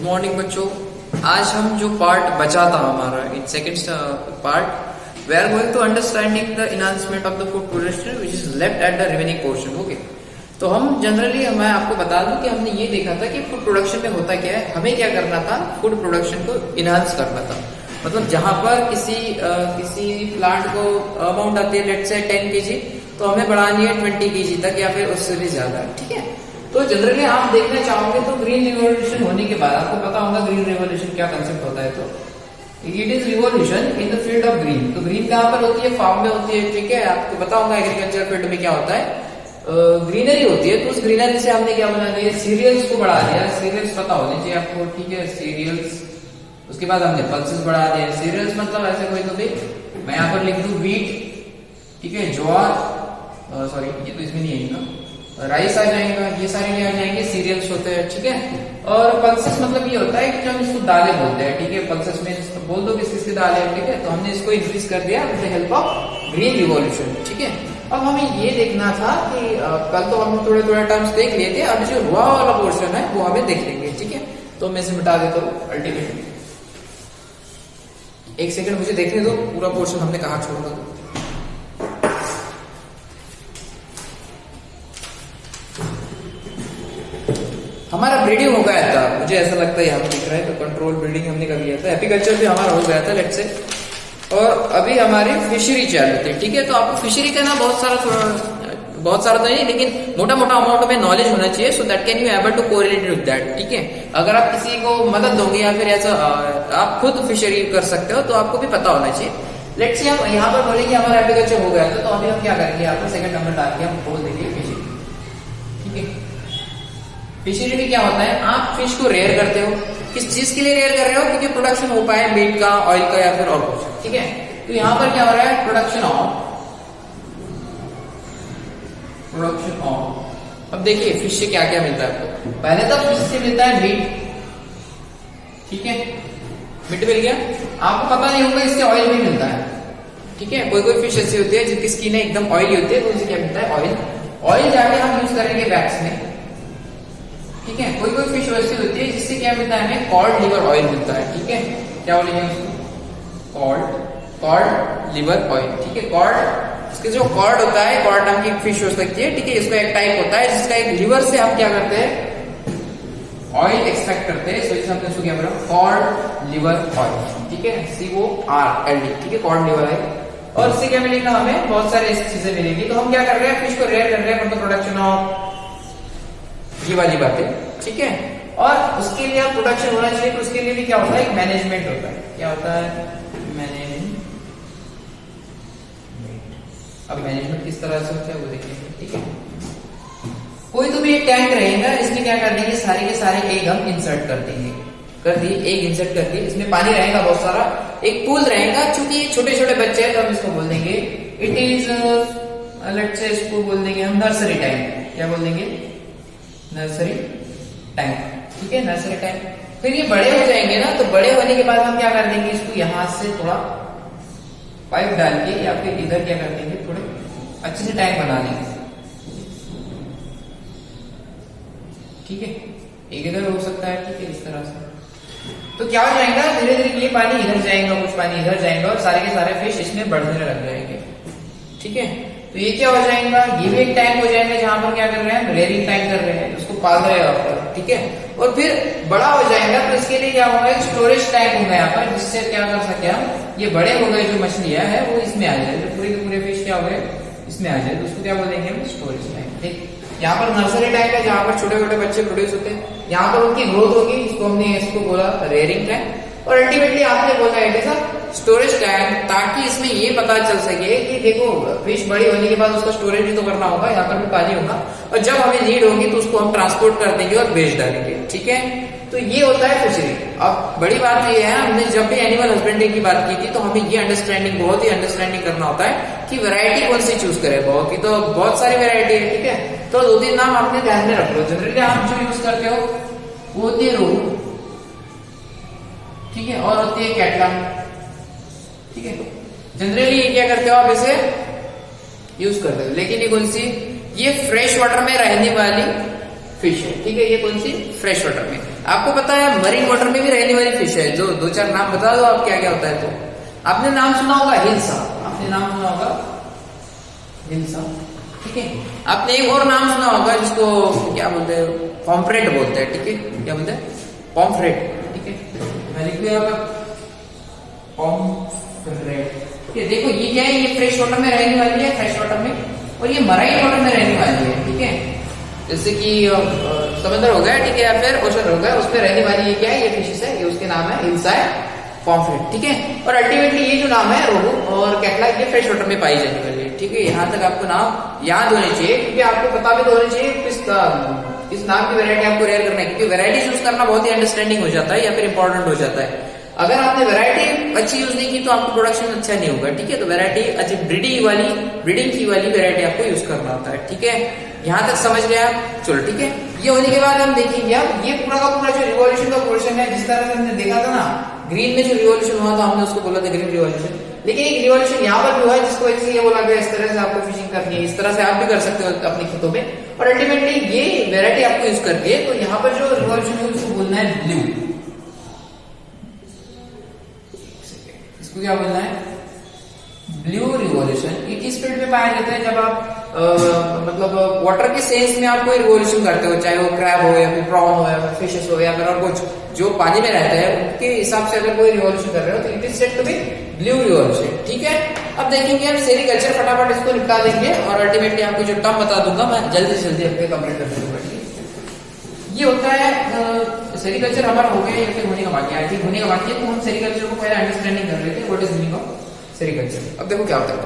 Good morning बच्चों। आज हम जो पार्ट बचा था हमारा in second part we are going to understanding the enhancement of the food production which is left at the remaining portion. Okay, तो हम जनरली मैं आपको बता दूं कि हमने ये देखा था कि फूड प्रोडक्शन में होता क्या है, हमें क्या करना था, फूड प्रोडक्शन को इनहांस करना था। मतलब जहां पर किसी प्लांट को अमाउंट आती है लेट्स से 10 kg, तो हमें बढ़ानी है 20 kg तक या फिर उससे भी ज्यादा। ठीक है, तो जनरली आप देखना चाहोगे तो ग्रीन रिवॉल्यूशन होने के बाद आपको पता होगा ग्रीन रिवॉल्यूशन क्या कंसेप्ट होता है। तो it is revolution in the field of green. तो ग्रीन कहां पर होती है? फार्म में होती है। ठीक है, आपको पता होगा एग्रीकल्चर फील्ड में क्या होता है, ग्रीनरी होती है। तो उस ग्रीनरी से हमने क्या बना दिया, सीरियल्स को बढ़ा दिया। सीरियल्स पता होने चाहिए आपको। ठीक है, सीरियल्स, उसके बाद हमने पल्सेस बढ़ा दिए। सीरियल्स मतलब ऐसे कोई तो भी मैं यहाँ पर लिख दूं वीट, ठीक है, ज्वार, सॉरी ये तो इसमें नहीं है ना, राइस आ जाएगा, ये सारे क्या आ जाएंगे, सीरियल्स होते हैं। ठीक है, और पल्सेस मतलब ये होता है कि जो हम इसको दालें बोलते हैं। ठीक है, पल्सेस में बोल दो किस किसकी दालें हैं। ठीक है, तो हमने इसको इंक्रीज कर दिया with the help of green revolution. ठीक है, अब हमें ये देखना था कि कल तो हमने थोड़े थोड़े टर्म्स देख लिए थे, अब जो हुआ वाला पोर्शन है वो हमें देख लेंगे। ठीक है, तो मैं इसे मिटा देता हूँ अल्टीमेटली। एक सेकंड मुझे देखने दो पूरा पोर्शन हमने कहा छोड़ा था। हमारा ब्रीडिंग हो गया था, मुझे ऐसा लगता है यहाँ पे दिख रहा है, तो कंट्रोल ब्रीडिंग हमने कर लिया था। एपीकल्चर भी हमारा हो गया था लेट्स से, और अभी हमारी फिशरी चालू थी। ठीक है, तो आपको फिशरी का ना बहुत सारा तो नहीं, लेकिन मोटा मोटा अमाउंट में नॉलेज होना चाहिए, so that can you able to correlate with that. ठीक है, अगर आप किसी को मदद दोगे या फिर ऐसा आप खुद फिशरी कर सकते हो तो आपको भी पता होना चाहिए। लेट्स से हम यहाँ पर बोलेंगे हमारा एपीकल्चर हो गया था, तो अभी हम क्या करेंगे, यहाँ पर सेकंड नंबर डाल के हम बोल देंगे फिशरी। ठीक है, फिशरी में क्या होता है, आप फिश को रेयर करते हो। किस चीज के लिए रेयर कर रहे हो? क्योंकि प्रोडक्शन हो पाए मीट का, ऑयल का या फिर और कुछ। ठीक है, तो यहां पर क्या हो रहा है, प्रोडक्शन ऑफ। अब देखिए फिश से क्या क्या मिलता है आपको। पहले तो फिश से मिलता है मीट। ठीक है, मीट मिल गया। आपको पता नहीं होगा इससे ऑयल भी मिलता है। ठीक है, कोई कोई फिश ऐसी होती है जिनकी स्किन एकदम ऑयली होती है, तो उनसे क्या मिलता है, ऑयल। ऑयल जाके हम यूज करेंगे वैक्स में। ठीक है, कोई कोई फिश वैसी होती है जिससे क्या मिलता है, हमें कॉड लिवर ऑयल मिलता है। ठीक है, क्या बोलेंगे उसको, कॉड लिवर ऑयल। ठीक है, कॉड, इसके जो कॉड होता है, कॉड नाम की फिश हो सकती है। ठीक है, इसका एक टाइप होता है जिसका एक लिवर से हम क्या करते हैं, ऑयल एक्सट्रैक्ट करते हैं। सो इसे हमने उसको क्या बोला, कॉड लिवर ऑयल। ठीक है, CORLD। ठीक है, कॉड लिवर ऑयल। और इससे क्या मिलेगा, हमें बहुत सारी ऐसी चीजें मिलेगी। तो हम क्या कर रहे हैं, फिश को रेयर कर रहे हैं फॉर द प्रोडक्शन ऑफ, ये वाली बातें। ठीक है, और उसके लिए आप प्रोडक्शन होना चाहिए, तो उसके लिए भी क्या होता है, एक मैनेजमेंट होता है। क्या होता है, मैनेजमेंट। अब मैनेजमेंट किस तरह से होता है वो देखेंगे। ठीक है, कोई तो भी एक टैंक रहेगा, इसमें क्या कर देंगे, सारे के सारे एग हम इंसर्ट कर देंगे। कर दिए, एग इंसर्ट कर दिए, इसमें पानी रहेगा बहुत सारा, एक पूल रहेगा। चूंकि ये छोटे छोटे बच्चे हैं तो हम इसको बोल देंगे इट इज, लेट्स से इसको बोल देंगे हम नर्सरी टैंक। क्या बोल देंगे, नर्सरी टैंक। ठीक है, नर्सरी टैंक। फिर ये बड़े हो जाएंगे ना, तो बड़े होने के बाद हम क्या कर देंगे, इसको यहां से थोड़ा पाइप डाल के या फिर इधर क्या कर देंगे, थोड़े अच्छे से टैंक बना देंगे। ठीक है, एक इधर हो सकता है। ठीक है, इस तरह से तो क्या हो जाएगा, धीरे धीरे ये पानी इधर जाएगा, कुछ पानी इधर जाएगा, और सारे के सारे फिश इसमें बढ़ने लग जाएंगे। ठीक है, तो ये क्या हो जाएगा, ये भी एक टैंक हो जाएगा जहां पर क्या कर रहे हैं, रेयरिंग टैंक कर रहे हैं, उसको पाल रहे हैं आप। ठीक है, और फिर बड़ा हो जाएगा तो इसके लिए क्या होगा, एक स्टोरेज टैंक होगा यहाँ पर, जिससे क्या कर सकते हैं हम, ये बड़े हो गए जो मछलियां है वो इसमें आ जाए, पूरे के पूरे फिश क्या हो गए इसमें आ जाए, तो उसको क्या बोलेंगे हम, स्टोरेज टैंक। ठीक, यहाँ पर नर्सरी टैंक है जहां पर छोटे छोटे बच्चे प्रोड्यूस होते हैं, यहाँ पर उनकी ग्रोथ होगी, इसको हमने इसको बोला रेयरिंग टैंक। और अल्टीमेटली आपने बोला है सर स्टोरेज टैंक, ताकि इसमें ये पता चल सके कि देखो फिश बड़ी होने के बाद उसका स्टोरेज भी तो करना होगा, यहाँ पर भी पानी होगा, और जब हमें नीड होगी तो उसको हम ट्रांसपोर्ट कर देंगे और बेच डालेंगे। ठीक है, तो ये होता है फिशरी। अब बड़ी बात ये है, हमने जब भी एनिमल हस्बेंड्री की बात की थी तो हमें ये अंडरस्टैंडिंग, बहुत ही अंडरस्टैंडिंग करना होता है कि वैरायटी कौन सी चूज करें। बहुत ही तो बहुत सारी वैरायटी है। ठीक है, तो 2-3 नाम आपने ध्यान में रख लो। जनरली आप जो यूज करते हो वो होती है रोहू। ठीक है, और होती है कैटला। ठीक है, जनरली ये क्या करते हो, आप इसे यूज करते हो। लेकिन ये कौन सी, ये फ्रेश वाटर में रहने वाली फिश है। ठीक है, ये कौन सी, फ्रेश वाटर में। आपको पता है मरीन वाटर में भी रहने वाली फिश है, जो दो चार नाम बता दो आप क्या क्या होता है। तो आपने नाम सुना होगा हिल्सा, आपने नाम सुना होगा हिल्सा, ठीक है। आपने एक और नाम सुना होगा जिसको क्या बोलते हैं, पॉम्फ्रेट बोलते हैं, ठीक है। क्या बोलते हैं, पॉम्फ्रेट, ठीक है। मैं लिख दिया पॉम्फ्रेट। ये देखो ये क्या है, ये फ्रेश वाटर में रहने वाली है, फ्रेश वाटर में, और ये मराइन वाटर में रहने वाली है, ठीक है। जैसे कि समंदर हो गया, ठीक है, या फिर ओशन हो गया, उसमें रहने वाली ये क्या है, ये फिशेस है, ये उसके नाम है हिल्सा है, पॉम्फ्रेट, ठीक है। और अल्टीमेटली ये जो नाम है रोहू और कैटला, ये फ्रेश वाटर में पाई जाने वाली है, ठीक है। यहाँ तक आपको नाम याद होने चाहिए, क्योंकि आपको पता भी तो होना चाहिए इस नाम की वैरायटी आपको रेयर करना है, क्योंकि वैरायटी यूज करना बहुत ही अंडरस्टैंडिंग हो जाता है या फिर इंपॉर्टेंट हो जाता है। अगर आपने वैरायटी अच्छी यूज नहीं की तो आपको प्रोडक्शन अच्छा नहीं होगा, ठीक है। तो वैरायटी अच्छी ब्रीडिंग की वाली वैरायटी आपको यूज करना होता है, ठीक है। यहाँ तक समझ गया, चलो ठीक है। ये होने के बाद हम देखेंगे अब ये पूरा का पूरा जो रिवॉल्यूशन का पोर्शन है, जिस तरह से हमने देखा था ना ग्रीन में जो रिवॉल्यूशन हुआ था, हमने उसको बोला था ग्रीन रिवॉल्यूशन, लेकिन एक रिवॉल्यूशन यहाँ पर भी हुआ है जिसकी वजह से ये बोला गया इस तरह से आपको फिशिंग करनी है, इस तरह से आप भी कर सकते हो अपने खेतों में, और अल्टीमेटली ये वेरायटी आपको यूज करती है। तो यहाँ पर जो रिवॉल्यूशन है उसको बोलना है ब्लू, इसको क्या बोलना है, ब्लू रिवॉल्यूशन। ये किस फील्ड में पाया जाता है, जब आप मतलब वाटर के सेंस में आप कोई रिवॉल्यूशन करते हो, चाहे वो क्रैब हो या फिर प्रॉन हो या फिर फिशेस हो या फिर और कुछ जो पानी में रहता है, उनके हिसाब से अगर कोई रिवॉल्यूशन कर रहे हो तो it is said to be blue revolution, ठीक है। अब देखेंगे हम सेरीकल्चर, फटाफट इसको निपटा देंगे और अल्टीमेटली आपको जो टर्म बता दूंगा मैं जल्दी से जल्दी आपको कंप्लीट कर दूंगा। ये होता है सेरीकल्चर हमारा हो गया या फिर होने का बाकी है, आई थिंक होने का बाकी है। तो हम सेरीकल्चर को पहले अंडरस्टैंडिंग कर रहे थे, what is meaning of sericulture. अब देखो क्या होता है,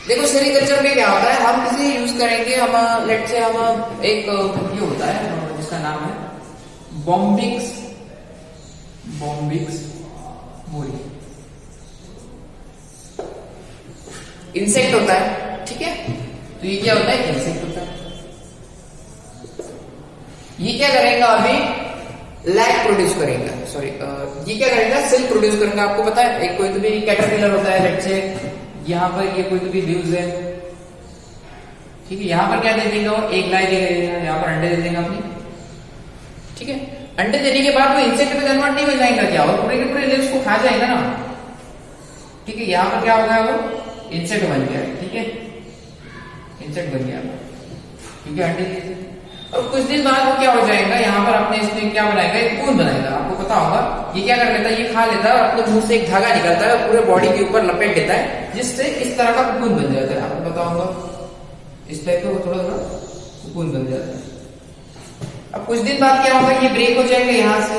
देखो सेरीकल्चर में क्या होता है, हम इसे यूज करेंगे, हम लेट से हम एक ये होता है जिसका नाम है बॉम्बिक्स मोरी, इंसेक्ट होता है, ठीक है। तो ये क्या होता है, इंसेक्ट होता है। ये क्या करेगा, अभी लैक प्रोड्यूस करेगा, सॉरी ये क्या करेगा, सिल्क प्रोड्यूस करेगा। आपको पता है एक कोई तो भी कैटरपिलर होता है, लेट से यहाँ पर ये कोई तो भी लीव्स है, ठीक है। यहाँ पर क्या दे देगा, एक लाई दे देगा, यहाँ पर अंडे दे देगा अपनी, ठीक है। अंडे देने के बाद वो इंसेक्ट में कन्वर्ट नहीं हो जाएगा, क्या वो पूरे के पूरे लीव्स को खा जाएगा ना, ठीक है। यहाँ पर क्या होगा, वो इंसेक्ट बन गया, ठीक है, इंसेक्ट बन गया, ठीक है, अंडे दिए। और कुछ दिन बाद वो क्या हो जाएगा, यहाँ पर अपने इसमें क्या बनाएगा, एक कून बनाएगा। आपको पता होगा ये क्या कर लेता है, ये खा लेता है और अपने मुंह से एक धागा निकलता है और पूरे बॉडी के ऊपर लपेट देता है, जिससे इस तरह का कून बन जाता है। आपको पता होगा इस टाइप का थोड़ा थोड़ा कून बन जाता है। अब कुछ दिन बाद क्या होगा, ये ब्रेक हो जाएगा यहाँ से,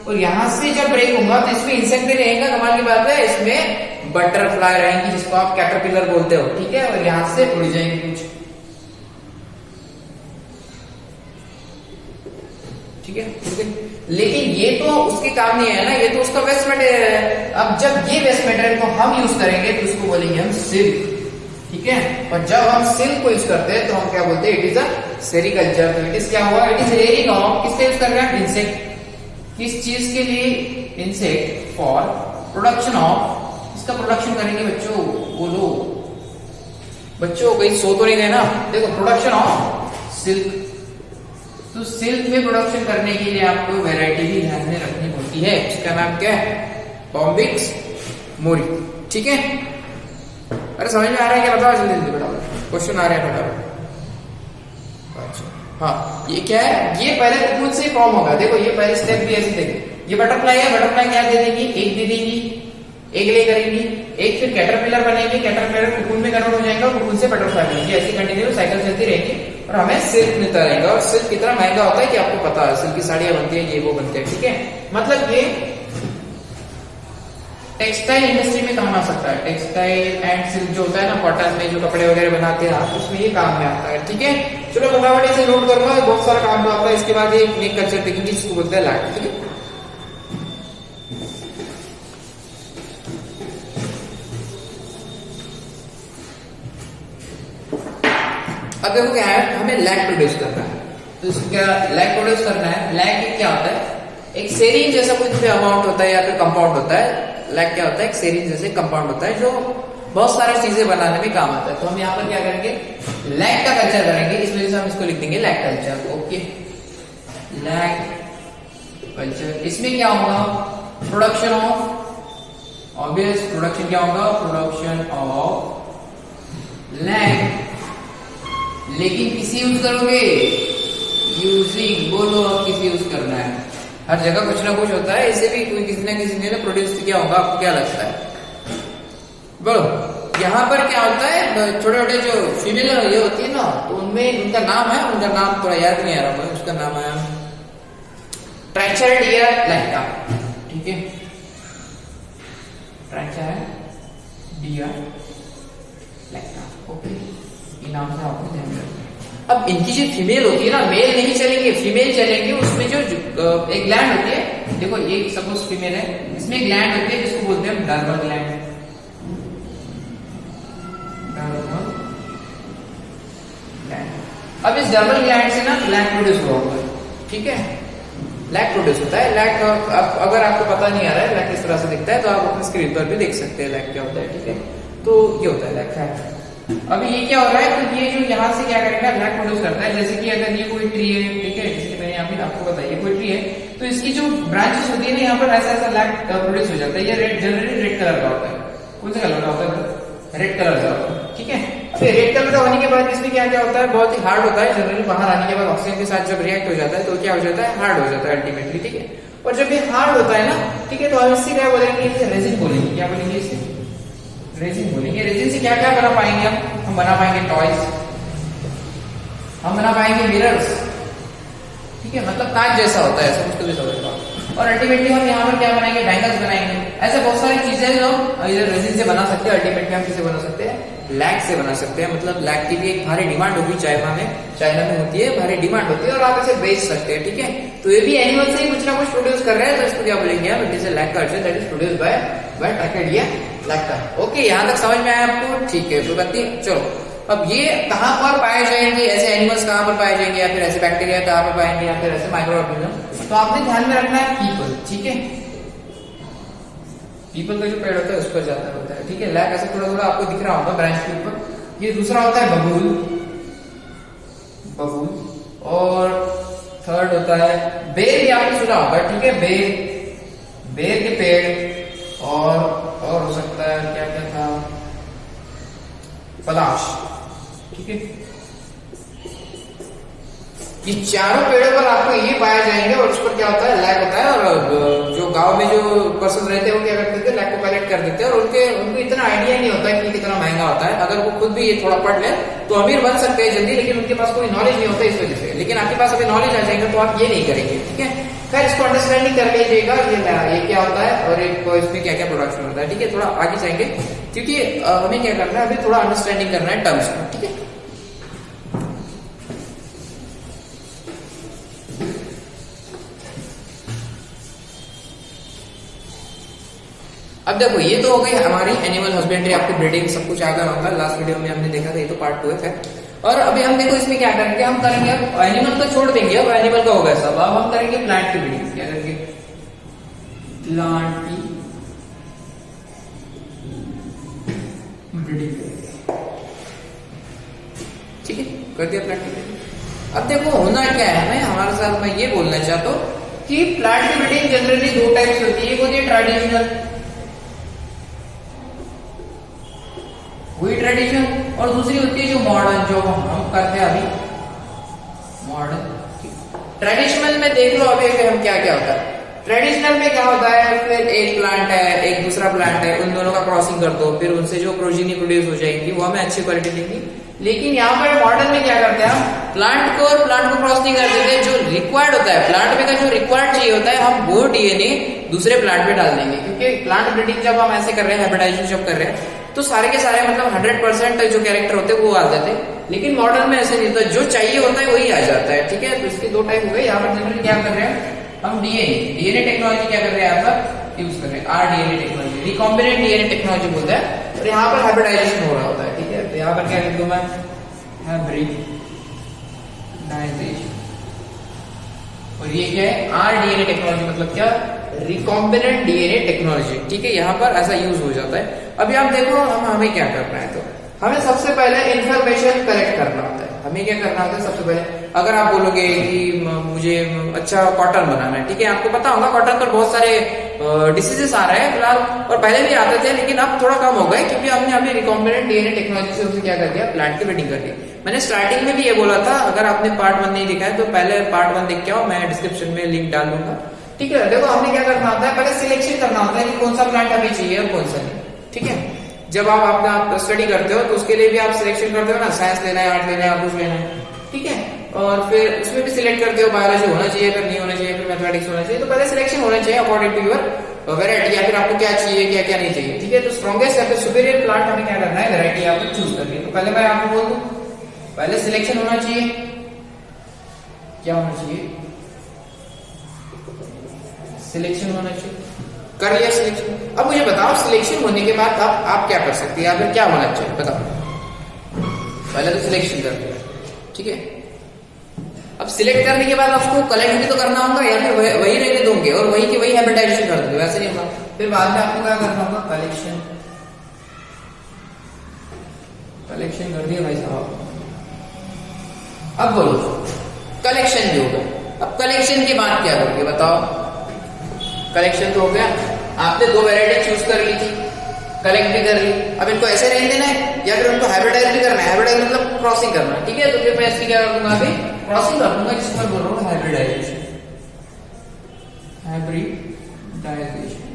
और यहाँ से जब ब्रेक होगा तो इसमें इंसेक्ट भी रहेगा, कमाल की बात है, इसमें बटरफ्लाई रहेंगी जिसको आप कैटरपिलर बोलते हो, ठीक है। और यहाँ से उड़ जाएंगे कुछ, ठीक है। लेकिन ये तो उसके काम नहीं है ना, ये तो उसका वेस्ट मटेरियल है। अब जब ये वेस्ट मटेरियल को हम यूज करेंगे तो उसको बोलेंगे हम सिल्क, ठीक है। और जब हम सिल्क को यूज करते हैं तो हम क्या बोलते हैं, इट इज अ सेरीकल्चर। तो इट इज क्या हुआ, इट इज रेयरिंग ऑफ, किसका यूज कर रहे हैं, इंसेक्ट। किस चीज के लिए, इंसेक्ट फॉर प्रोडक्शन ऑफ, इसका प्रोडक्शन करेंगे बच्चों, बोलो बच्चों कहीं सो तो नहीं देना, देखो प्रोडक्शन ऑफ सिल्क। तो सिल्क में प्रोडक्शन करने के लिए आपको वैरायटी भी ध्यान में रखनी होती है, इसका नाम क्या है, बॉम्बिक्स मोरी, ठीक है। अरे समझ में आ रहा है क्या, बताओ जल्दी जल्दी बताओ, क्वेश्चन आ रहे हैं बताओ। अच्छा हाँ, ये क्या है, ये पहले कुकुन से फॉर्म होगा। देखो ये पहले स्टेप भी ऐसे देखो, ये बटरफ्लाई है, बटरफ्लाई क्या दे देगी, एक दे देगी, एक ले करेंगी, एक फिर कैटरपिलर बनेगी, कैटरपिलर कुकुन में कन्वर्ट हो जाएगा, कुकुन से बटरफ्लाई बनेगी, ऐसी कंटिन्यू साइकिल चलती रहेगी और हमें सिल्क मिलता रहेगा। और सिल्क कितना महंगा होता है कि आपको पता है, सिल्क की साड़ियां बनती है, ये वो बनते हैं, ठीक है। मतलब ये टेक्सटाइल इंडस्ट्री में काम आ सकता है, टेक्सटाइल एंड सिल्क जो होता है ना, कॉटन में जो कपड़े वगैरह बनाते हैं आप, उसमें ये काम में आता है, ठीक है। चलो फटाफट से नोट करूंगा, बहुत सारा काम तो आता है। इसके बाद एक कल्चर देखेंगे जिसको बोलते हैं लैक, ठीक है। अब देखो क्या है, हमें लैक प्रोड्यूस करना है, तो क्या लैक प्रोड्यूस करना है। लैक क्या होता है, एक सेरीन जैसा कुछ भी अमाउंट होता है या फिर कंपाउंड होता है। लैक क्या होता है, एक सेरीन जैसे कंपाउंड होता है जो बहुत सारी चीजें बनाने में काम आता है। तो हम यहाँ पर क्या करेंगे, लैग का कल्चर करेंगे, इस वजह से हम इसको लिख देंगे lag culture. Okay, lag culture. इसमें क्या होगा, प्रोडक्शन ऑफ, ऑब्वियस प्रोडक्शन क्या होगा, प्रोडक्शन ऑफ लैग। लेकिन किसी यूज करोगे, यूजिंग, बोलो अब किसी यूज करना है। हर जगह कुछ ना कुछ होता है, इसे भी कोई किसी ना किसी ने प्रोड्यूस किया होगा, आपको क्या लगता है, बोलो। यहाँ पर क्या होता है, छोटे छोटे जो फीमेल ये होती है ना, तो उनमें उनका नाम है, उनका नाम थोड़ा याद नहीं आ रहा मुझे, उसका नाम है ट्राइचर्डिया लैक्टा। ठीक है, ट्राइचर्डिया लैक्टा। ओके, ये नाम से आपको ध्यान रखना। अब इनकी जो फीमेल होती है ना, मेल नहीं चलेंगे, फीमेल चलेंगे। उसमें जो एक ग्लैंड होती है, देखो ये सपोज फीमेल है, इसमें ग्लैंड होती है जिसको बोलते हैं डर्मल ग्लैंड। अब इस डर्मल ग्लैंड से ना लैक प्रोड्यूस होगा। ठीक है, लैक प्रोड्यूस होता है। लैक अगर आपको पता नहीं आ रहा है लैक किस तरह से दिखता है, तो आप अपने स्क्रीन पर भी देख सकते हैं लैक क्या होता है। ठीक है, तो ये होता है लैक फैट। अभी ये क्या हो रहा है, तो ये जो यहाँ से क्या करेगा, लैक प्रोड्यूस करता है। जैसे कि अगर ये कोई ट्री है, ठीक है, जैसे मैंने यहाँ पे आपको बताया कोई ट्री है, तो इसकी जो ब्रांचेस होती है ना, यहाँ पर ऐसा ऐसा लैक प्रोड्यूस हो जाता है। ये रेड, जनरली रेड कलर का होता है। कौन सा कलर का होता है, रेड कलर का होता है। ठीक है, रेड कलर का होने के बाद इसमें क्या क्या होता है, बहुत ही हार्ड होता है। जनरली बाहर आने के बाद ऑक्सीजन के साथ जब रिएक्ट हो जाता है तो क्या हो जाता है, हार्ड हो जाता है अल्टीमेटली। ठीक है, और जब ये हार्ड होता है ना, ठीक है, तो हम इससे क्या बोलेंगे, रेजिन बोलेंगे। क्या बोलेंगे इसे, रेजिन बोलेंगे। रेजिन से क्या क्या बना पाएंगे हम बना पाएंगे टॉयज, हम बना पाएंगे मिरर्स। ठीक है, मतलब कांच जैसा होता है, ऐसा मुश्किल समझ। और अल्टीमेटली हम यहाँ पर क्या बनाएंगे, बैंगल्स बनाएंगे। ऐसे बहुत सारी चीजें जो इधर रेजिन से बना सकते हैं। अल्टीमेटली हम किसे बना सकते हैं, लैक से बना सकते हैं। मतलब लैक की भी एक भारी डिमांड होगी, चाइना में होती है, भारी डिमांड होती है, और आप इसे बेच सकते हैं। ठीक है, तो ये भी एनिमल से ही कुछ ना कुछ प्रोड्यूस कर रहे हैं, तो इसको क्या बोलेंगे हम, it is a lac culture that is produced by Tachardia lacca. Okay, यहाँ तक समझ में आया आपको। ठीक है, तो कहती है चलो, अब ये कहाँ पर पाए जाएंगे, ऐसे एनिमल्स कहाँ पर पाए जाएंगे, या फिर ऐसे बैक्टीरिया कहाँ पर पाएंगे, या फिर ऐसे माइक्रो ऑर्गेनिज्म। तो आपने ध्यान में रखना है पीपल। ठीक है, पीपल का जो पेड़ होता है उस पर ज्यादा होता है। ठीक है, लैक ऐसे थोड़ा थोड़ा आपको दिख रहा होगा ब्रांच के ऊपर। ये दूसरा होता है बबूल, और थर्ड होता है बेर, भी आपने सुना होगा। ठीक है, बेर के पेड़, और हो सकता है क्या क्या था, पलाश। ठीक है, ये चारों पेड़ों पर आपको ये पाया जाएंगे, और उस पर क्या होता है, लैक होता है। और जो गांव में जो पर्सन रहते हैं वो क्या करते थे, लैक को कलेक्ट कर देते हैं, और उनको इतना आइडिया नहीं होता है कि कितना महंगा होता है। अगर वो खुद भी ये थोड़ा पढ़ ले तो अमीर बन सकते हैं जल्दी, लेकिन उनके पास कोई नॉलेज नहीं होता इस वजह से। लेकिन आपके पास अभी नॉलेज आ जाएगा तो आप ये नहीं करेंगे। ठीक है, खैर इसको अंडरस्टैंडिंग कर लीजिएगा, ये क्या होता है और इसमें क्या क्या प्रोडक्शन होता है। ठीक है, थोड़ा आगे जाएंगे क्योंकि हमें क्या करना है, अभी थोड़ा अंडरस्टैंडिंग करना है टर्म्स को। ठीक है, अब देखो ये तो हो गई हमारी एनिमल हस्बेंड्री, आपको ब्रीडिंग सब कुछ आ गया होगा। लास्ट वीडियो में हमने देखा था, ये तो पार्ट 2 है। और अभी हम देखो इसमें क्या करेंगे, हम करेंगे अब एनिमल को छोड़ देंगे, अब एनिमल का होगा सब। अब हम करेंगे प्लांट की ब्रीडिंग। क्या करेंगे, प्लांट की ब्रीडिंग। ठीक है, कर दिया प्लांट की ब्रीडिंग। अब देखो होना क्या है, मैं हमारे साथ मैं ये बोलना चाहता हूँ कि प्लांट की ब्रीडिंग जनरली 2 टाइप्स होती है। एक होती है ट्रेडिशनल, वही ट्रेडिशन, और दूसरी होती है जो मॉडर्न, जो हम करते हैं अभी मॉडर्न। ट्रेडिशनल में देख लो अभी हम क्या क्या होता है। ट्रेडिशनल में क्या होता है, फिर एक प्लांट है एक दूसरा प्लांट है, उन दोनों का क्रॉसिंग कर दो, फिर उनसे जो प्रोजीनी प्रोड्यूस हो जाएंगी वो हमें अच्छी क्वालिटी देंगी। लेकिन यहाँ पर मॉडर्न में क्या करते हैं, हम प्लांट को क्रॉस नहीं कर देते। जो रिक्वायर्ड होता है प्लांट में का, जो रिक्वायर्ड चाहिए होता है, हम वो डीएनए दूसरे प्लांट पे डाल देंगे। क्योंकि प्लांट ब्रीडिंग जब हम ऐसे कर रहे हैं, हाइब्रिडाइजेशन जब कर रहे हैं, तो सारे के सारे मतलब 100% जो कैरेक्टर होते हैं वो आ जाते हैं। लेकिन मॉडर्न में ऐसे नहीं होता, जो चाहिए होता है वही आ जाता है। ठीक है, तो इसके 2 टाइप हो गए। यहाँ पर जनरली क्या कर रहे हैं हम, डीएनए टेक्नोलॉजी क्या कर रहे हैं यहाँ पर यूज कर रहे हैं, rDNA technology, recombinant DNA technology बोलते हैं। और यहाँ पर हाइब्रिडाइजेशन हो रहा होता है। ठीक है, तो यहाँ पर क्या लिख दूं मैं, हाइब्रिडाइजेशन। और ये क्या है, आरडीएनए टेक्नोलॉजी मतलब क्या, रिकॉम्बिनेंट डीएनए टेक्नोलॉजी, ठीक है, यहाँ पर ऐसा यूज हो जाता है। अभी आप देखो हमें क्या करना है, तो हमें सबसे पहले इंफॉर्मेशन कलेक्ट करना होता है। हमें क्या करना होता है सबसे पहले, अगर आप बोलोगे कि मुझे अच्छा कॉटन बनाना है, ठीक है, आपको पता होगा कॉटन पर बहुत सारे डिसीजेस आ रहे हैं फिलहाल, और पहले भी आते थे लेकिन अब थोड़ा कम हो गए क्योंकि हमने अभी रिकॉम्बिनेंट डीएनए टेक्नोलॉजी से उसे क्या कर दिया, प्लांट की ब्रीडिंग कर दी। मैंने स्टार्टिंग में भी ये बोला था, अगर आपने पार्ट 1 नहीं देखा है तो पहले पार्ट 1 देख के आओ, मैं डिस्क्रिप्शन में लिंक डाल दूंगा, ठीक है। देखो हमने क्या करना होता है, पहले सिलेक्शन करना होता है कि कौन सा प्लांट हमें चाहिए और कौन सा नहीं, ठीक है। जब आप अपना स्टडी करते हो तो उसके लिए भी आप सिलेक्शन करते हो ना, साइंस लेना है, आर्ट लेना है, कुछ लेना है, ठीक है, और फिर उसमें भी सिलेक्ट करते हो बायोलॉजी होना चाहिए, फिर नहीं होना चाहिए, फिर मैथमेटिक्स होना चाहिए। तो पहले सिलेक्शन होना चाहिए अकॉर्डिंग टू योर वैरायटी, या फिर आपको क्या चाहिए क्या क्या नहीं चाहिए, ठीक है। तो स्ट्रॉन्गेस्ट या फिर सुपीरियर प्लांट हमें क्या करना है, वैरायटी आपको चूज करनी है। तो पहले मैं आपको बोल दूं, पहले सिलेक्शन होना चाहिए, क्या होना चाहिए, सिलेक्शन होना चाहिए, कर लिया सिलेक्शन। अब मुझे बताओ सिलेक्शन होने के बाद आप क्या कर सकते हैं, या फिर क्या होना चाहिए बताओ। पहले तो सिलेक्शन कर दिया, ठीक है। अब सिलेक्ट करने के बाद आपको कलेक्ट भी तो करना होगा, या फिर वही रहने दोगे और वही की वही हाइब्रिडाइजेशन कर दोगे, वैसे नहीं होगा। फिर बाद में आपको क्या करना होगा, कलेक्शन, कलेक्शन कर दिया भाई साहब। अब बोलो कलेक्शन भी होगा, अब कलेक्शन के बाद क्या करोगे बताओ। कलेक्शन तो हो गया, आपने 2 वैरायटी चूज कर ली थी, कलेक्ट भी कर ली, अब इनको ऐसे रहने देना है या फिर उनको हाइब्रिडाइज भी करना है। हाइब्रिडाइज मतलब क्रॉसिंग करना, ठीक है। तो फिर मैं इसकी क्या कर दूंगा, अभी क्रॉसिंग कर दूंगा, जिसको मैं बोल रहा हूँ हाइब्रिडाइजेशन, हाइब्रिडाइजेशन,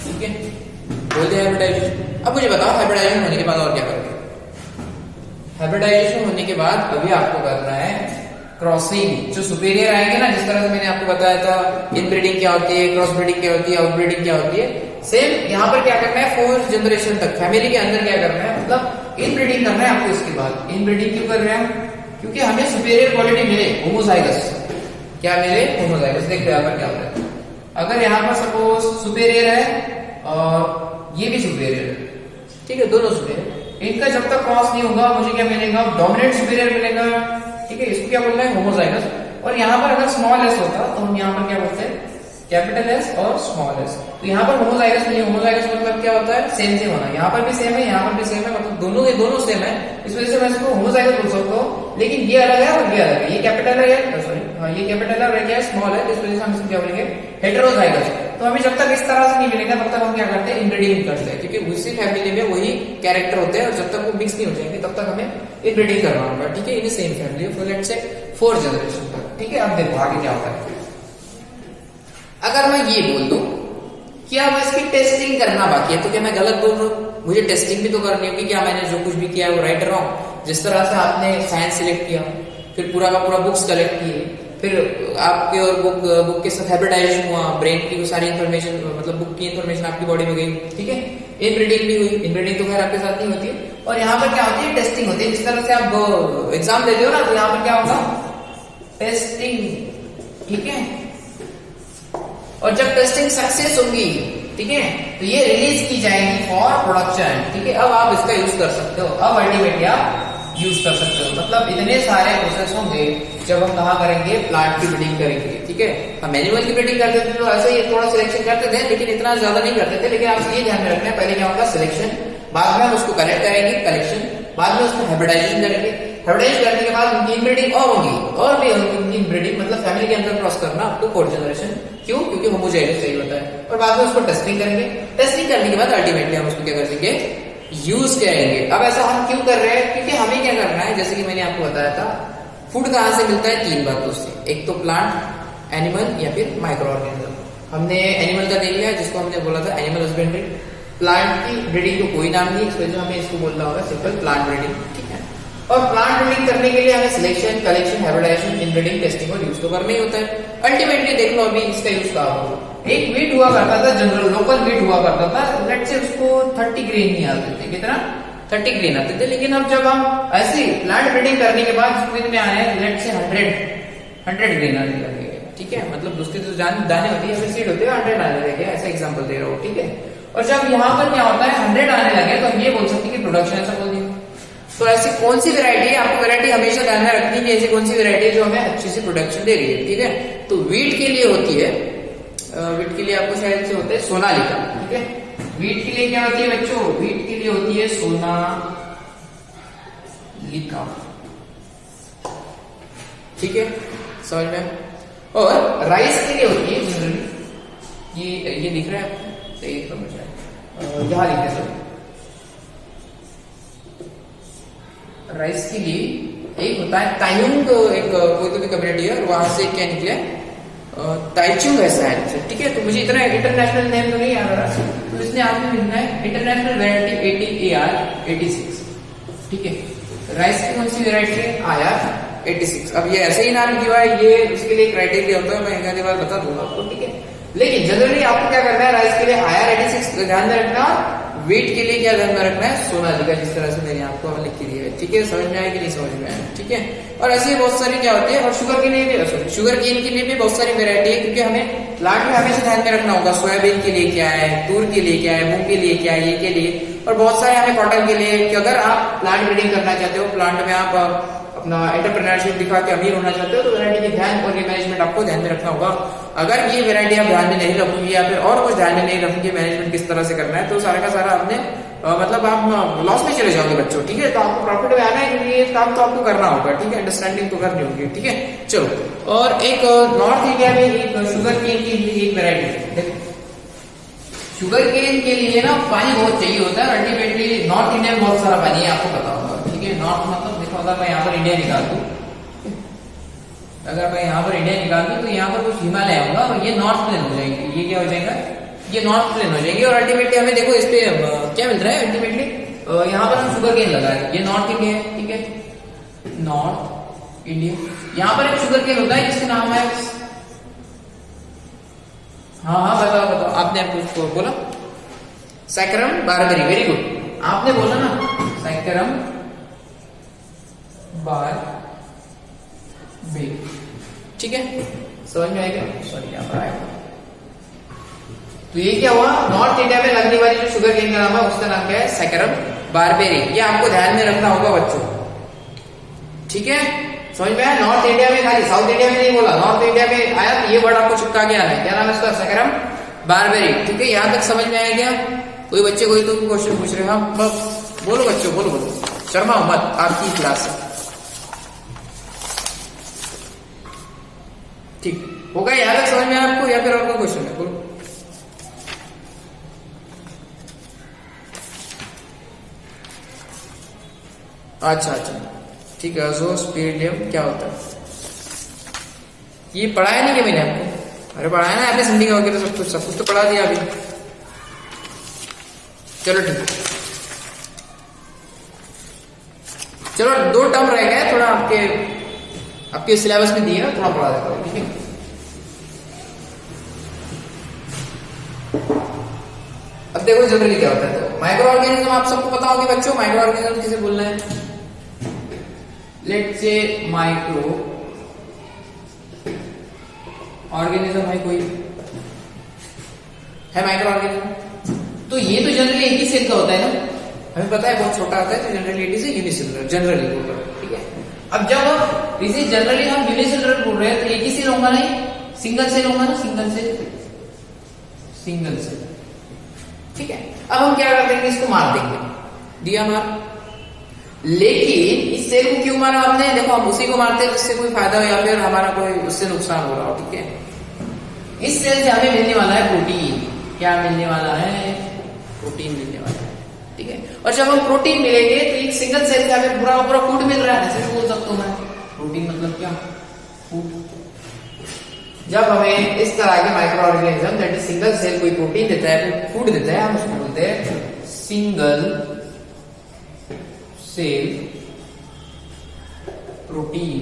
ठीक है, बोल दिया हाइब्रिडाइजेशन। अब मुझे बताओ हाइब्रिडाइजेशन होने के बाद और क्या करोगे। हाइब्रिडाइजेशन होने के बाद अभी आपको करना है क्रॉसिंग, जो सुपीरियर आएंगे ना, जिस तरह से मैंने आपको बताया था इनब्रीडिंग क्या होती है, क्रॉस ब्रीडिंग क्या होती है, आउटब्रीडिंग क्या होती है, सेम यहाँ पर क्या करना है, 4 जनरेशन तक फैमिली के अंदर क्या करना है, मतलब इनब्रीडिंग करना है आपको। इसके बाद इनब्रीडिंग क्यों कर रहे हैं, क्योंकि हमें सुपीरियर क्वालिटी मिले, होमोजाइगस, क्या मिले, होमोजाइगस। देखो यहाँ पर क्या होता है, अगर यहाँ पर सपोज सुपीरियर है और ये भी सुपीरियर है, ठीक है, दोनों सुपीरियर, इनका जब तक क्रॉस नहीं होगा मुझे क्या मिलेगा, डोमिनेंट सुपीरियर मिलेगा, ठीक है, इसको क्या बोलना है, होमोजाइगस। और यहाँ पर अगर स्मॉल एस होता तो हम यहाँ पर क्या बोलते हैं, कैपिटल एस और स्मॉल एस। तो यहाँ पर होमोजाइगस नहीं, होमोजाइगस मतलब क्या होता है, सेम सेम होना, यहाँ पर भी सेम है, यहाँ पर भी सेम है, मतलब दोनों के दोनों सेम है, इस वजह से मैं इसको होमोजाइगस बोल सकता हूँ। लेकिन ये अलग है और ये अलग है, ये कैपिटल है, सॉरी हाँ ये कैपिटल है और ये स्मॉल है, इस वजह से हम इसको क्या बोलेंगे, हेटेरोजाइगस। तो हमें जब तक इस तरह से नहीं मिलेगा तब तक हम क्या करते हैं, इनब्रीडिंग करते हैं, क्योंकि उसी फैमिली में वही कैरेक्टर होते हैं और जब तक वो मिक्स नहीं हो जाएंगे तब तक हमें इनब्रीडिंग करना होगा, ठीक है, in same family for let's say 4 generation तक, ठीक है। अब देखो आगे क्या होता है। अगर मैं ये बोल दूं कि अब इसकी टेस्टिंग करना बाकी है, तो क्या मैं गलत बोल रहा हूँ, मुझे टेस्टिंग भी तो करनी होगी, क्या मैंने जो कुछ भी किया है वो राइट रॉन्ग। जिस तरह से आपने साइंस सिलेक्ट किया, फिर पूरा का पूरा बुक्स कलेक्ट किए, फिर आपके और बुक के साथ हाइब्रिडाइजेशन हुआ, ब्रेन की वो सारी इन्फॉर्मेशन, मतलब बुक की इन्फॉर्मेशन आपकी बॉडी में गई, ठीक है। इनब्रीडिंग भी हुई, इनब्रीडिंग तो खैर आपके साथ नहीं होती है, और यहाँ पर क्या होती है, टेस्टिंग होती है। जिस तरह से आप एग्जाम देते हो ना, तो यहाँ पर क्या होगा, टेस्टिंग, ठीक है। और जब टेस्टिंग सक्सेस होगी, ठीक है, तो ये रिलीज की जाएगी फॉर प्रोडक्शन, ठीक है। अब आप इसका यूज कर सकते हो, अब अल्टीमेटली आप यूज कर सकते हो। मतलब इतने सारे प्रोसेस होंगे जब हम कहाँ करेंगे, प्लांट की ब्रीडिंग करेंगे, ठीक है। हम एनिमल की ब्रीडिंग करते थे तो ऐसे ही थोड़ा सिलेक्शन करते थे, लेकिन इतना ज्यादा नहीं करते थे। लेकिन आप ये ध्यान में रखना है, पहले क्या होगा, सिलेक्शन, बाद में हम उसको कलेक्ट करेंगे, कलेक्शन, बाद में उसको हाइब्रिडाइजेशन करेंगे, हाइब्रिडाइज करने के बाद उनकी इनब्रीडिंग और होगी, और भी उनकी इनब्रीडिंग, मतलब फैमिली के अंदर क्रॉस करना अप टू 4 जनरेशन। क्यों, क्योंकि होमोजाइगस चाहिए होता है। और बाद में उसको टेस्टिंग करेंगे, टेस्टिंग करने के बाद अल्टीमेटली हम उसको क्या कर देंगे, यूज करेंगे। अब ऐसा हम क्यों कर रहे हैं, क्योंकि हमें क्या करना है, जैसे कि मैंने आपको बताया था, फूड कहाँ से मिलता है, 3 बातों से, एक तो प्लांट, एनिमल या फिर माइक्रो ऑर्गेनिज्म। हमने एनिमल का देख लिया, जिसको हमने बोला था एनिमल हस्बेंड्री। प्लांट की ब्रीडिंग को कोई नाम नहीं, इस वजह से हमें इसको बोलना होगा सिंपल प्लांट ब्रीडिंग, ठीक है। और प्लांट ब्रीडिंग करने के लिए हमें selection, collection, hybridization, inbreeding, testing और यूज तो करना ही होता है। अल्टीमेटली देख लो अभी इसका यूज कहाँ होगा। एक वीट हुआ करता था, जनरल लोकल वीट हुआ करता था, लेट्स से उसको 30 ग्रेन नहीं आते थे, कितना 30 ग्रेन आते थे। लेकिन अब जब हम ऐसी प्लांट ब्रीडिंग करने के बाद उसको कितने आ रहे हैं, लेट्स से 100 ग्रेन आने लगे, ठीक है। मतलब उसके जो दाने होती है, सीड होते हैं, 100 आने लगे, ऐसा एग्जाम्पल दे रहा हूँ, ठीक है। और जब यहाँ पर क्या होता है, 100 आने लगे, तो हम ये बोल सकते हैं कि प्रोडक्शन, ऐसा बोल दिया। तो ऐसी कौन सी वैरायटी है, आपको वैरायटी हमेशा ध्यान में रखनी है, ऐसी कौन सी वैरायटी है जो हमें अच्छी सी प्रोडक्शन दे रही है, ठीक है। तो वीट के लिए होती है वीट के लिए आपको शायद से होता है सोनालिका, ठीक है। वीट के लिए क्या होती है बच्चों, वीट के लिए होती है सोनालिका, ठीक है, समझ में। और राइस के लिए होती है जनरली, ये दिख रहा है आपको, सही समझ रहा है, यहां लिखते हैं। राइस के लिए एक होता है तायुंग, एक कोई तो भी कम्युनिटी है, और वहां से क्या निकले ताइचुंग है शायद से, ठीक है। तो मुझे इतना इंटरनेशनल नेम तो नहीं याद आ रहा, तो इसने आपको लिखना है इंटरनेशनल वैरायटी 80AR86, ठीक है। राइस की कौन सी वैरायटी है, IR86। अब ये ऐसे ही नाम क्यों है, ये उसके लिए क्राइटेरिया होता है, मैं एक आधी बार बता दूंगा आपको, ठीक है। लेकिन जनरली आपको क्या करना है, राइस के लिए IR86 ध्यान में रखना, वीट के लिए क्या ध्यान में रखना है, सोनालिका, जिस तरह से मैंने आपको लिख के दिया है, ठीक है। समझ में आया कि नहीं समझ में आया, ठीक है। और ऐसे ही बहुत सारी क्या होती है, और शुगर के लिए भी, शुगर केन के लिए भी बहुत सारी वेरायटी है, क्योंकि हमें प्लांट में हमेशा ध्यान में रखना होगा सोयाबीन के लिए क्या है, तूर के लिए क्या है, मूंग के लिए क्या है, ये के लिए, और बहुत सारे हमें कॉटन के लिए, कि अगर आप प्लांट ब्रीडिंग करना चाहते हो, प्लांट में आप अपना एंटरप्रेन्योरशिप दिखा के अमीर होना चाहते हो, तो वैरायटी के ध्यान और मैनेजमेंट आपको ध्यान में रखना होगा। अगर ये वैरायटी आप ध्यान में नहीं रखोगे या फिर और कुछ ध्यान में नहीं रखोगे, मैनेजमेंट किस तरह से करना है, तो सारा का सारा आपने मतलब आप लॉस में चले जाओगे बच्चों, ठीक है। तो आपको प्रॉफिट में आना है, क्योंकि ये काम तो आपको करना होगा, ठीक है, अंडरस्टैंडिंग तो करनी होगी, ठीक है। चलो, और एक नॉर्थ इंडिया में एक शुगर केन की एक वैरायटी है। शुगर केन के लिए ना पानी बहुत चाहिए होता है, अल्टीमेटली नॉर्थ इंडिया में बहुत सारा पानी है, आपको पता होगा, ठीक है। नॉर्थ मतलब देखो, अगर मैं यहाँ पर इंडिया निकाल दूं, अगर मैं यहाँ पर इंडिया निकाल दूं, तो यहाँ पर कुछ हिमालय होगा, और ये नॉर्थ प्लेन हो जाएंगे, ये क्या हो जाएगा, ये नॉर्थ प्लेन हो जाएगी। और अल्टीमेटली हमें देखो इस पे क्या मिल रहा है, अल्टीमेटली यहाँ पर हम शुगर केन लगा रहे हैं, ये नॉर्थ इंडिया है, ठीक है, नॉर्थ इंडिया। यहाँ पर एक शुगर केन होता है जिसका नाम है, हाँ हाँ बताओ बताओ, आपने कुछ बोला, सैकरम बारबेरी, वेरी गुड, आपने बोला ना सैकरम बारबेरी, ठीक है, समझ में आएगा, सॉरी यहाँ पर आएगा। तो ये क्या हुआ, नॉर्थ इंडिया में लगने वाली जो शुगर केन का नाम है, उसका नाम क्या है, सैकरम बारबेरी। ये आपको ध्यान में रखना होगा बच्चों, ठीक है, समझ में आया। नॉर्थ इंडिया में, खाली साउथ इंडिया में नहीं बोला, नॉर्थ इंडिया में आया, तो ये वर्ड आपको चिपका के आना है, क्या नाम है इसका, सैकरम बारबेरी, ठीक है। यहां तक समझ में आया क्या, कोई बच्चे कोई तो क्वेश्चन पूछ रहे हैं, हाँ बोलो बच्चों, बोलो बोलो, शर्मा मत, आपकी क्लास है, ठीक होगा। यहां तक समझ में आया आपको, या फिर और कोई क्वेश्चन है, बोलो। अच्छा अच्छा, ठीक है। अजोस्पेरिडियम क्या होता है, ये पढ़ाया नहीं क्या मैंने आपको, अरे पढ़ाया ना आपने, संधि वगैरह सब कुछ तो पढ़ा दिया अभी। चलो ठीक है, चलो 2 टर्म रह गए, थोड़ा आपके सिलेबस में दिए, थोड़ा पढ़ा देता हूँ, ठीक है। अब देखो जनरली क्या होता है, तो माइक्रो ऑर्गेनिज्म आप सबको पता होगा बच्चों, माइक्रो ऑर्गेनिज्म किसे बोलना है, लेट्स से माइक्रो ऑर्गेनिज्म है, कोई है माइक्रो ऑर्गेनिज्म, तो ये तो जनरली एक ही सेल का होता है ना, हमें पता है बहुत छोटा होता है, तो generally it is unicellular, generally बोल रहे हैं, ठीक है। अब जब इसे जनरली हम यूनिसेलुलर बोल रहे हैं, तो एक ही सेल होगा नहीं, सिंगल सेल होगा ना, सिंगल सेल, ठीक है। अब हम क्या कर देंगे, इसको मार देंगे, दिया मार। लेकिन इस सेल को क्यों मारा आपने, देखो हम उसी को मारते हैं जिससे कोई फायदा हो या फिर हमारा कोई उससे नुकसान हो रहा हो, ठीक है। इस सेल से हमें मिलने वाला है प्रोटीन, क्या मिलने वाला है, प्रोटीन मिलने वाला है, ठीक है। और जब हम प्रोटीन मिलेंगे, तो एक सिंगल सेल से हमें पूरा पूरा फूड मिल रहा है, ऐसे भी बोल सकता हूं मैं, प्रोटीन मतलब क्या, फूड। जब हमें इस तरह के micro organism that is single cell कोई प्रोटीन देता है, फूड देता है, हम उसको बोलते हैं सिंगल सेल प्रोटीन।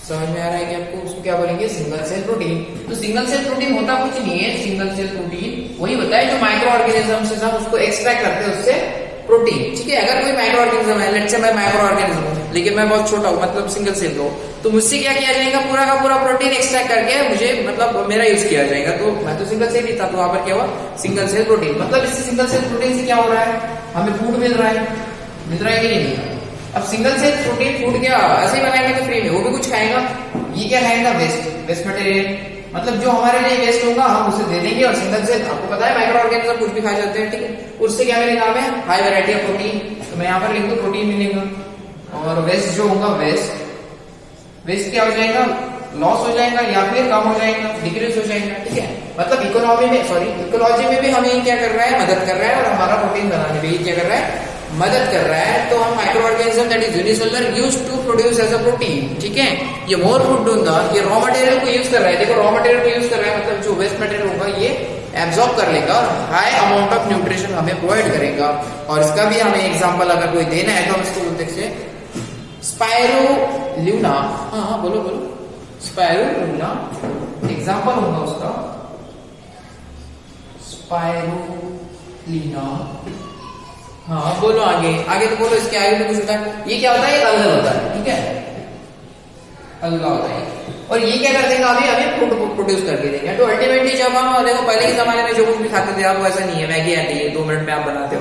समझ में आ रहा है कि आपको, उसको क्या बोलेंगे, सिंगल सेल प्रोटीन। तो सिंगल सेल प्रोटीन होता कुछ नहीं है, सिंगल सेल प्रोटीन वही होता है जो माइक्रो ऑर्गेनिज्म से हम उसको एक्सट्रैक्ट करते हैं, उससे प्रोटीन, ठीक है। अगर कोई माइक्रो ऑर्गेनिज्म है, लेट्स से मैं माइक्रो ऑर्गेनिज्म हूं, लेकिन मैं बहुत छोटा हूं, मतलब सिंगल सेल का हूं, तो मुझसे क्या किया जाएगा, पूरा का पूरा प्रोटीन एक्सट्रैक्ट करके मुझे मतलब मेरा यूज किया जाएगा। तो मैं तो सिंगल सेल ही था, तो वहां पर क्या हुआ, सिंगल सेल प्रोटीन। मतलब इससे सिंगल सेल प्रोटीन से क्या हो रहा है, हमें फूड मिल रहा है कि नहीं। अब सिंगल सेल प्रोटीन फूड क्या ऐसे ही बनाएंगे तो फ्री में, वो भी कुछ खाएगा, ये क्या खाएगा, वेस्ट मटेरियल, मतलब जो हमारे लिए वेस्ट होगा हम उसे दे देंगे, और सिंगल सेल आपको पता है माइक्रो ऑर्गेनिज्म कुछ भी खा जाते हैं, ठीक है, उससे क्या मेरे काम है हाई वैरायटी ऑफ प्रोटीन, तो मैं यहाँ पर लिख दूं प्रोटीन मिलेगा, और वेस्ट जो होगा वेस्ट क्या हो जाएगा, लॉस हो जाएगा या फिर कम हो जाएगा, डिक्रीज हो जाएगा, ठीक है। मतलब इकोलॉजी में भी हमें क्या कर रहा है, मदद कर रहा है, और हमारा प्रोटीन बनाने में भी क्या कर रहा है, मदद कर रहा है। तो हम micro organism that is unicellular used to produce as a protein, ठीक है। ये मोर फूड दूंगा, ये रॉ मटेरियल को यूज कर रहा है, देखो रॉ मटेरियल को यूज कर रहा है, मतलब जो वेस्ट मटेरियल होगा ये एब्जॉर्ब कर लेगा और हाई अमाउंट ऑफ न्यूट्रिशन हमें प्रोवाइड करेगा। और इसका भी हमें एग्जांपल अगर कोई देना है तो हम इसको बोलते हैं स्पाइरुलिना, हाँ बोलो स्पाइरुलिना एग्जांपल होगा उसका, स्पाइरुलिना, हाँ बोलो आगे तो बोलो, इसके आगे तो कुछ होता है, ये क्या होता है, ये अलगा होता है, ठीक है, अलगा होता है। और ये क्या कर देगा, अभी हमें फूड प्रोड्यूस करके देंगे। तो अल्टीमेटली जब हम देखो पहले के जमाने में जो कुछ भी खाते थे, अब वैसा नहीं है, मैगी आती है 2 मिनट में आप बनाते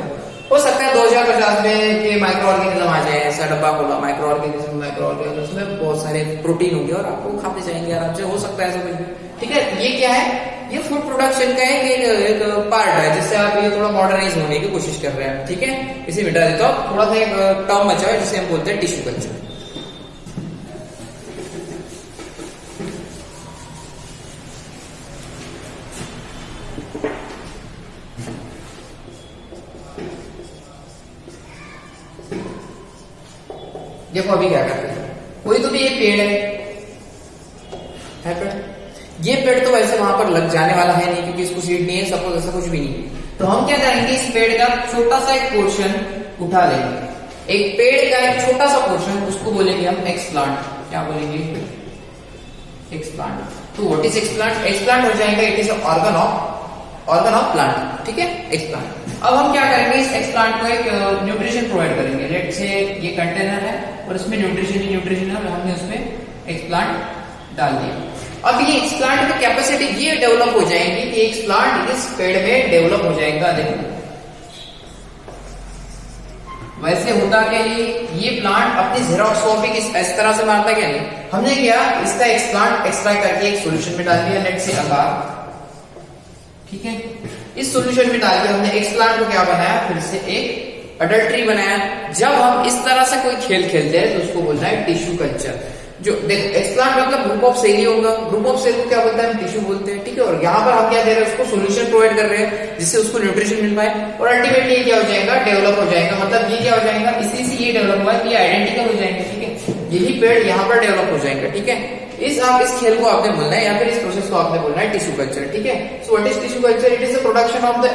हो सकता है 2050 में के माइक्रो ऑर्गेनिज्म आ जाए, ऐसा डब्बा खोला माइक्रो ऑर्गेनिज्म उसमें बहुत सारे प्रोटीन होंगे और आपको खाते जाएंगे आराम से, हो सकता है ऐसा कुछ भी, ठीक है। ये क्या है, ये फूड प्रोडक्शन का एक पार्ट है, जिससे आप ये थोड़ा मॉडर्नाइज होने की कोशिश कर रहे हैं, ठीक है। इसे मिटा देता हूं, थोड़ा सा एक टर्म बचा है जिसे हम बोलते हैं टिश्यू कल्चर। देखो अभी क्या करते हैं, कोई तो भी ये पेड़ है पेड़, ये पेड़ तो वैसे वहां पर लग जाने वाला है नहीं, क्योंकि इसको सीड नहीं है, सपोज ऐसा कुछ भी नहीं है। तो हम क्या करेंगे, इस पेड़ का छोटा सा एक पोर्शन उठा लेंगे, एक पेड़ का एक छोटा सा पोर्शन, उसको बोलेंगे हम एक्सप्लांट। क्या बोलेंगे, एक्सप्लांट। तो व्हाट इज एक्सप्लांट, एक्सप्लांट हो जाएगा it is organ of plant, ठीक है, एक्सप्लांट। अब हम क्या करेंगे, इस एक्सप्लांट को एक न्यूट्रिशन प्रोवाइड करेंगे। लेट से ये कंटेनर है और इसमें न्यूट्रिशन है, हमने उसमें एक्सप्लांट डाल दिया। अब ये एक्सप्लांट की कैपेसिटी ये डेवलप हो जाएगी कि एक्सप्लांट इस पेड़ में डेवलप हो जाएगा। देखो वैसे होता क्या, ये प्लांट अपनी जेरोक्स कॉपी इस तरह से मारता क्या नहीं, हमने क्या इसका एक्सप्लांट एक्सट्रैक्ट करके एक सॉल्यूशन में डाल दिया, लेट से अगार, ठीक है। इस सॉल्यूशन में डाल के हमने एक्सप्लांट को क्या बनाया, फिर से एक अडल्ट ट्री बनाया। जब हम इस तरह से कोई खेल खेलते हैं तो उसको बोलता है टिश्यू कल्चर। जो देखो एक्सप्लांट मतलब ग्रुप ऑफ सेल ही होगा, ग्रुप ऑफ सेल को क्या बोलते हैं, हम टिश्यू बोलते हैं, ठीक है। और यहाँ पर हम क्या दे रहे हैं, उसको सॉल्यूशन प्रोवाइड कर रहे हैं जिससे उसको न्यूट्रिशन मिल पाए, और अल्टीमेटली ये क्या हो जाएगा, डेवलप हो जाएगा। मतलब ये क्या हो जाएगा, इसी से ये डेवलप हुआ है, ये आइडेंटिकल हो जाएंगे, ठीक है। यही पेड़ यहाँ पर डेवलप हो जाएगा, ठीक है। इस खेल को आपने बोलना है या फिर इस प्रोसेस को आपने बोलना है टिश्यू कल्चर, ठीक है। So what is tissue culture, it is the production of the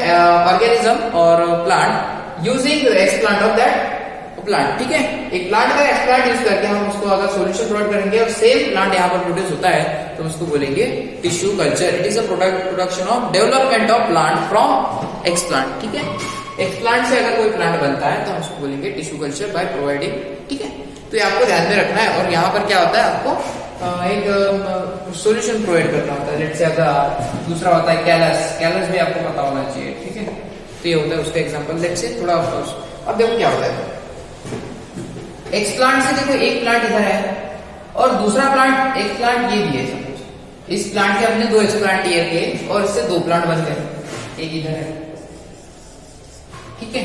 organism और plant using the explant of that plant, ठीक है। एक प्लांट का एक्सप्लांट यूज करके हम उसको अगर सॉल्यूशन प्रोवाइड करेंगे और सेम प्लांट यहाँ पर प्रोड्यूस होता है तो उसको बोलेंगे tissue culture. It is a production of development of plant from explant, ठीक है। एक्सप्लांट से अगर कोई प्लांट बनता है तो हम उसको बोलेंगे टिश्यू कल्चर बाय प्रोवाइडिंग, ठीक है। तो ये आपको ध्यान में रखना है। और यहाँ पर क्या होता है, आपको एक सॉल्यूशन प्रोवाइड करना होता है। लेट्स से अगर दूसरा होता है कैलस भी आपको पता होना चाहिए, ठीक है। तो ये होता है उसका एग्जांपल। लेट्स से थोड़ा अब देखो क्या होता है, एक्सप्लांट से देखो एक प्लांट इधर है और दूसरा प्लांट एक्सप्लांट ये भी है। सपोज इस प्लांट के हमने 2 एक्सप्लांट ईयर किए और इससे 2 प्लांट बन गए, एक इधर है, ठीक है।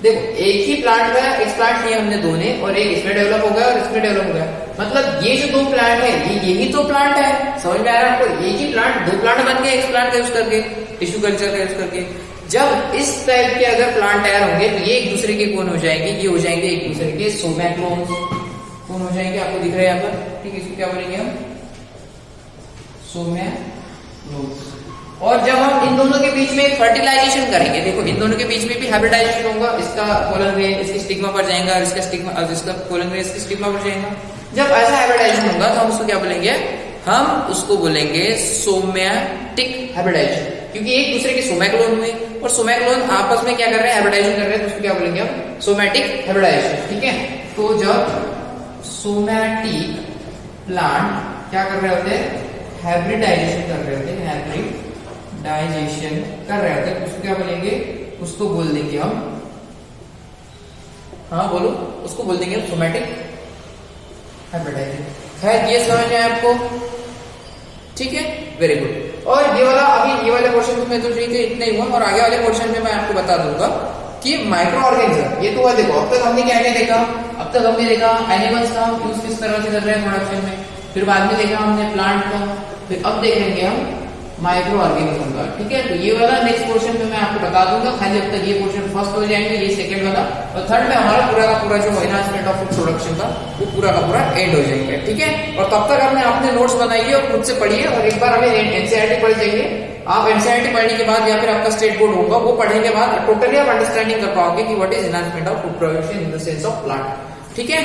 देखो एक ही प्लांट का एक्सप्लांट किया हमने 2 ने, और एक इसमें डेवलप हो गया और इसमें डेवलप हो गया। मतलब ये जो 2 प्लांट है यही तो प्लांट है, समझ में आ रहा है आपको। एक ही प्लांट 2 प्लांट बन गए एक्सप्लांट का यूज करके, टिश्यू कल्चर का यूज करके। जब इस टाइप के अगर प्लांट तैयार होंगे तो ये एक दूसरे के कौन हो जाएंगे, ये हो जाएंगे एक दूसरे के सोमैक्लोन्स, कौन हो जाएंगे, आपको दिख रहा है यहाँ पर, ठीक है। इसको क्या बोलेंगे हम, सोमैक्लोन्स। और जब हम इन दोनों के बीच में फर्टिलाइजेशन करेंगे, देखो इन दोनों के बीच में भी हाइब्रिडाइजेशन होगा, इसका पोलन ग्रेन इसकी स्टिग्मा पर जाएगा और इसका पोलन ग्रेन इसकी स्टिग्मा पर जाएगा। जब ऐसा हाइब्रिडाइजेशन होगा तो हम उसको क्या बोलेंगे, हम उसको बोलेंगे सोमैटिक हाइब्रिडाइजेशन, क्योंकि एक दूसरे के सोमैक्लोन हुए और सोमैक्लोन आपस में क्या कर रहे हैं, हाइब्रिडाइजेशन कर रहे हैं, तो उसको क्या बोलेंगे हम, सोमैटिक हाइब्रिडाइजेशन, ठीक है। तो जब सोमैटिक प्लांट क्या कर रहे होते हैं, हाइब्रिडाइजेशन कर रहे होते हैं, हाइब्रिडाइजेशन कर रहे होते हैं, उसको क्या बोलेंगे, उसको बोल देंगे हम, हाँ बोलो, उसको बोल देंगे हम सोमैटिक हाइब्रिडाइजेशन। खैर ये समझ में आया आपको, ठीक है। Very good. और ये वाला अभी ये वाले पोर्शन में तो ठीक है, इतना ही हुआ। और आगे वाले पोर्शन में मैं आपको बता दूंगा कि माइक्रो ऑर्गेनिज्म, ये तो हुआ। देखो अब तक हमने क्या क्या देखा, अब तक हमने देखा एनिमल्स का यूज किस तरह से कर रहे हैं प्रोडक्शन में, फिर बाद में देखा हमने प्लांट का, फिर अब देखेंगे हम माइक्रो ऑर्गेनिज्म का। ठीक है, तो ये वाला नेक्स्ट पोर्शन में मैं आपको बता दूंगा। खाली अब तक ये पोर्शन फर्स्ट हो जाएंगे, ये सेकंड वाला, और थर्ड में हमारा पूरा का पूरा जो एनहांसमेंट ऑफ फूड प्रोडक्शन का वो पूरा का पूरा एंड हो जाएंगे। ठीक है, और तब तक हमने अपने नोट्स बनाइए और खुद से पढ़िए, और एक बार हमें एनसीईआरटी पढ़ जाइए। आप एनसीईआरटी पढ़ने के बाद या फिर आपका स्टेट बोर्ड होगा, वो पढ़ने के बाद टोटली आप अंडरस्टैंडिंग कर पाओगे कि what is enhancement of food production in the sense of plant. ठीक है।